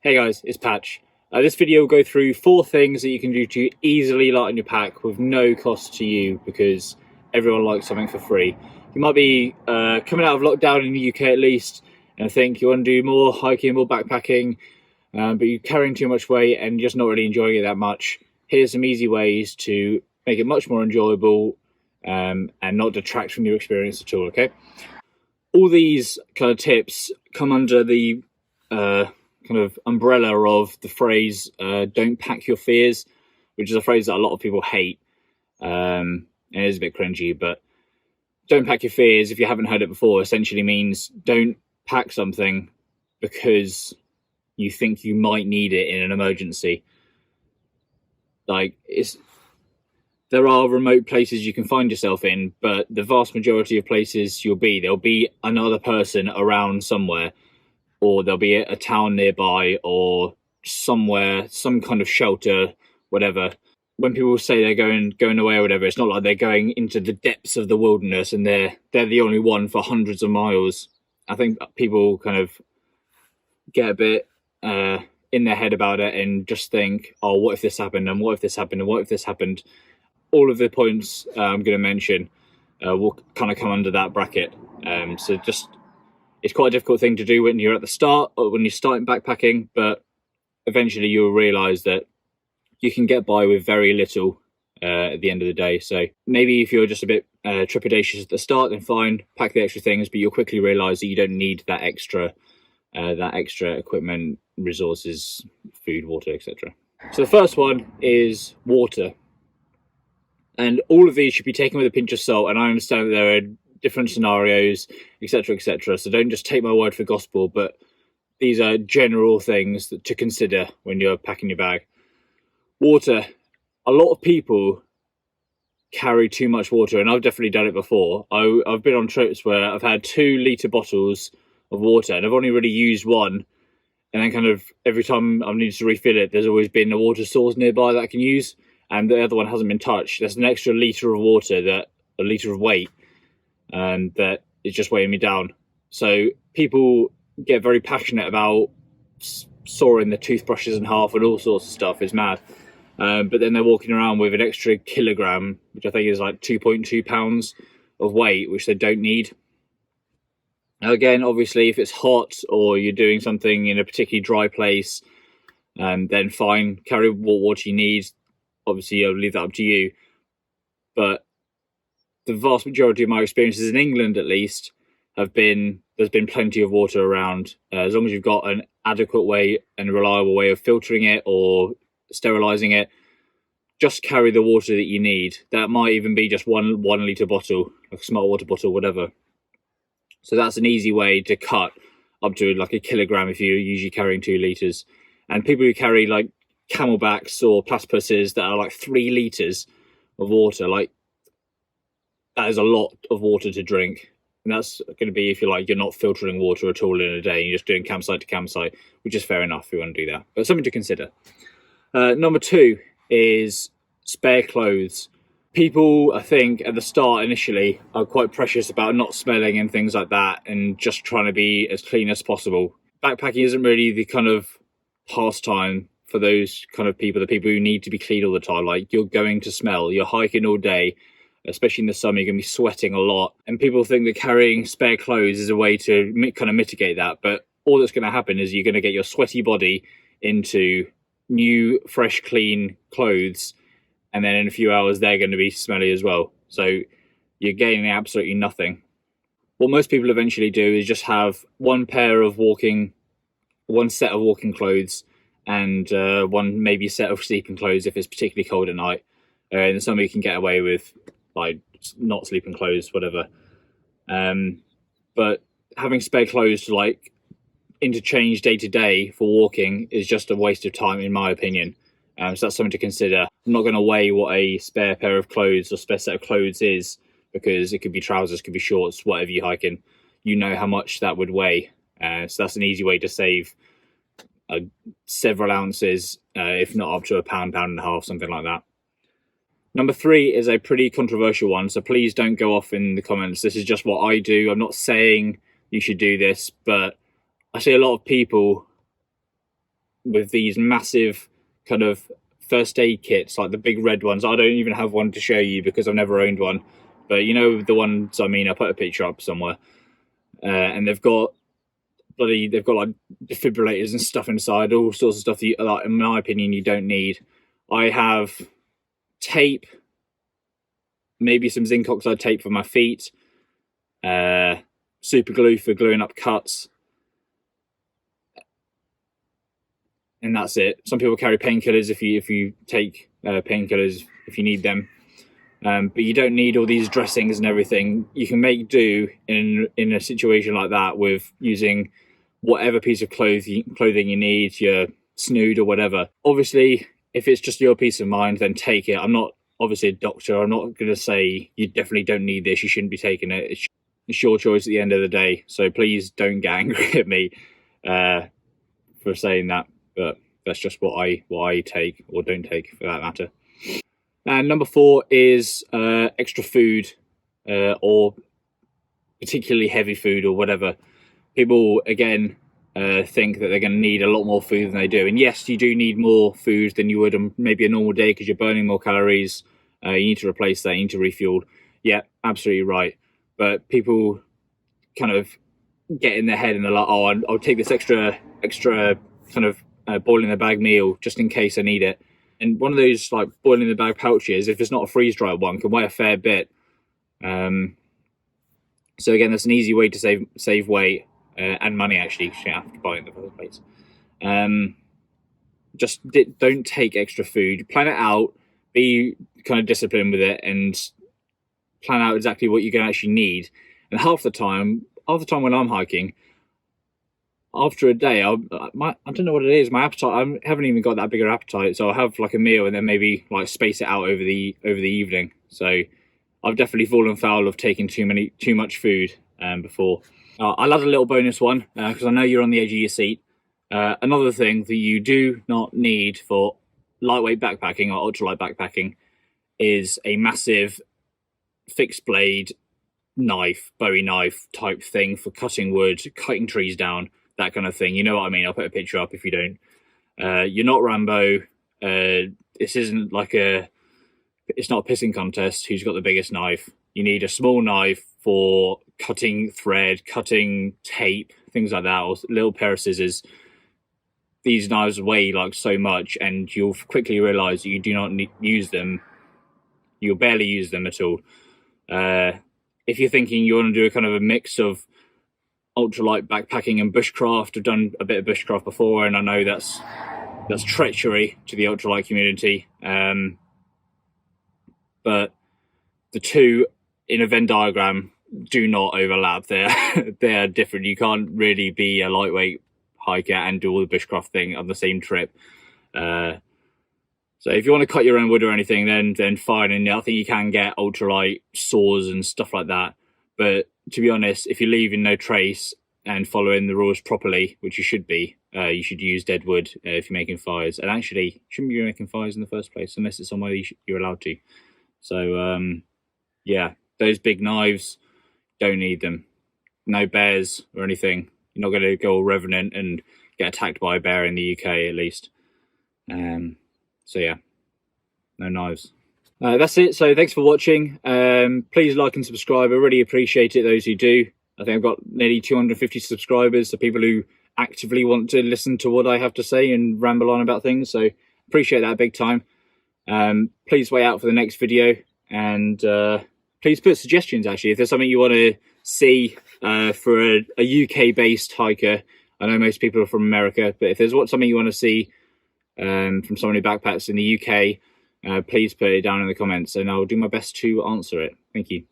Hey guys, it's Patch. This video will go through 4 things that you can do to easily lighten your pack with no cost to you, because everyone likes something for free. You might be coming out of lockdown in the UK at least and think you want to do more hiking, more backpacking, but you're carrying too much weight and just not really enjoying it that much. Here's some easy ways to make it much more enjoyable and not detract from your experience at all, okay? All these kind of tips come under the kind of umbrella of the phrase "don't pack your fears," which is a phrase that a lot of people hate. It is a bit cringy, but "don't pack your fears," if you haven't heard it before, essentially means don't pack something because you think you might need it in an emergency. Like, there are remote places you can find yourself in, but the vast majority of places there'll be another person around somewhere, or there'll be a town nearby, or somewhere, some kind of shelter, whatever. When people say they're going away or whatever, it's not like they're going into the depths of the wilderness and they're the only one for hundreds of miles. I think people kind of get a bit in their head about it and just think, oh, what if this happened, and what if this happened, and what if this happened? All of the points I'm going to mention will kind of come under that bracket. So it's quite a difficult thing to do when you're at the start or when you're starting backpacking, but eventually you'll realise that you can get by with very little at the end of the day. So maybe if you're just a bit trepidatious at the start, then fine, pack the extra things, but you'll quickly realise that you don't need that extra equipment, resources, food, water, etc. So the first one is water. And all of these should be taken with a pinch of salt, and I understand that there are different scenarios, etc., etc. So don't just take my word for gospel, but these are general things to consider when you're packing your bag. Water. A lot of people carry too much water, and I've definitely done it before. I've been on trips where I've had 2-litre bottles of water, and I've only really used one, and then kind of every time I've needed to refill it, there's always been a water source nearby that I can use, and the other one hasn't been touched. There's an extra litre of water, a litre of weight, that is just weighing me down. So people get very passionate about sawing the toothbrushes in half and all sorts of stuff. It's mad. But then they're walking around with an extra kilogram, which I think is like 2.2 pounds of weight, which they don't need. Now, again, obviously, if it's hot or you're doing something in a particularly dry place, then fine, carry what water you need. Obviously, I'll leave that up to you. But the vast majority of my experiences in England, at least, there's been plenty of water around. As long as you've got an adequate way and reliable way of filtering it or sterilising it, just carry the water that you need. That might even be just one litre bottle, like a smart water bottle, whatever. So that's an easy way to cut up to like a kilogram if you're usually carrying 2 litres. And people who carry like camelbacks or platypuses that are like 3 litres of water, like, that is a lot of water to drink. And that's going to be if you're not filtering water at all in a day, you're just doing campsite to campsite, which is fair enough if you want to do that. But something to consider. Number 2 is spare clothes. People, I think, at the start initially are quite precious about not smelling and things like that, and just trying to be as clean as possible. Backpacking isn't really the kind of pastime for those kind of people, the people who need to be clean all the time. Like, you're going to smell, you're hiking all day, especially in the summer, you're going to be sweating a lot. And people think that carrying spare clothes is a way to kind of mitigate that. But all that's going to happen is you're going to get your sweaty body into new, fresh, clean clothes. And then in a few hours, they're going to be smelly as well. So you're gaining absolutely nothing. What most people eventually do is just have one set of walking clothes and one maybe set of sleeping clothes if it's particularly cold at night. In the summer, you can get away with like not sleeping clothes, whatever. But having spare clothes to like interchange day to day for walking is just a waste of time, in my opinion. So that's something to consider. I'm not going to weigh what a spare pair of clothes or spare set of clothes is, because it could be trousers, could be shorts, whatever you hike in. You know how much that would weigh. So that's an easy way to save several ounces, if not up to a pound and a half, something like that. Number 3 is a pretty controversial one, so please don't go off in the comments. This is just what I do. I'm not saying you should do this, but I see a lot of people with these massive kind of first aid kits, like the big red ones. I don't even have one to show you because I've never owned one, but you know the ones I mean. I put a picture up somewhere, and they've got like defibrillators and stuff inside, all sorts of stuff that like, in my opinion, you don't need. I have tape, maybe some zinc oxide tape for my feet, super glue for gluing up cuts, and that's it. Some people carry painkillers if you take painkillers if you need them, but you don't need all these dressings and everything. You can make do in a situation like that with using whatever piece of clothing you need, your snood or whatever. Obviously, if it's just your peace of mind, then take it. I'm not obviously a doctor. I'm not going to say you definitely don't need this, you shouldn't be taking it. It's your choice at the end of the day. So please don't get angry at me for saying that. But that's just what I take or don't take for that matter. And number 4 is extra food or particularly heavy food or whatever. People, again, think that they're going to need a lot more food than they do. And yes, you do need more food than you would on maybe a normal day because you're burning more calories. You need to replace that, you need to refuel. Yeah, absolutely right. But people kind of get in their head and they're like, oh, I'll take this extra kind of boil in the bag meal just in case I need it. And one of those like boil in the bag pouches, if it's not a freeze dried one, can weigh a fair bit. So again, that's an easy way to save weight and money actually, because you have to buy it in the first place. Just don't take extra food. Plan it out. Be kind of disciplined with it and plan out exactly what you're going to actually need. And half the time when I'm hiking, after a day, I don't know what it is. My appetite, I haven't even got that big an appetite, so I'll have like a meal and then maybe like space it out over the evening. So I've definitely fallen foul of taking too much food before. I'll add a little bonus one because I know you're on the edge of your seat. Another thing that you do not need for lightweight backpacking or ultralight backpacking is a massive fixed blade knife, Bowie knife type thing for cutting wood, cutting trees down, that kind of thing. You know what I mean? I'll put a picture up if you don't. You're not Rambo. This isn't like it's not a pissing contest who's got the biggest knife. You need a small knife for cutting thread, cutting tape, things like that, or a little pair of scissors. These knives weigh like so much, and you'll quickly realize that you do not use them. You'll barely use them at all. If you're thinking you want to do a kind of a mix of ultralight backpacking and bushcraft, I've done a bit of bushcraft before, and I know that's treachery to the ultralight community. But the two in a Venn diagram do not overlap. They're different. You can't really be a lightweight hiker and do all the bushcraft thing on the same trip. So if you want to cut your own wood or anything, then fine. And I think you can get ultralight saws and stuff like that. But to be honest, if you're leaving no trace and following the rules properly, which you should be, you should use dead wood if you're making fires. And actually, you shouldn't be making fires in the first place unless it's somewhere you're allowed to. So yeah, those big knives, don't need them. No bears or anything. You're not going to go all revenant and get attacked by a bear in the UK, at least. So yeah, no knives. That's it. So thanks for watching. Please like and subscribe. I really appreciate it, those who do. I think I've got nearly 250 subscribers, so people who actively want to listen to what I have to say and ramble on about things. So appreciate that big time. Please wait out for the next video, and please put suggestions, actually, if there's something you want to see for a UK-based hiker. I know most people are from America, but if there's something you want to see from someone who backpacks in the UK, please put it down in the comments and I'll do my best to answer it. Thank you.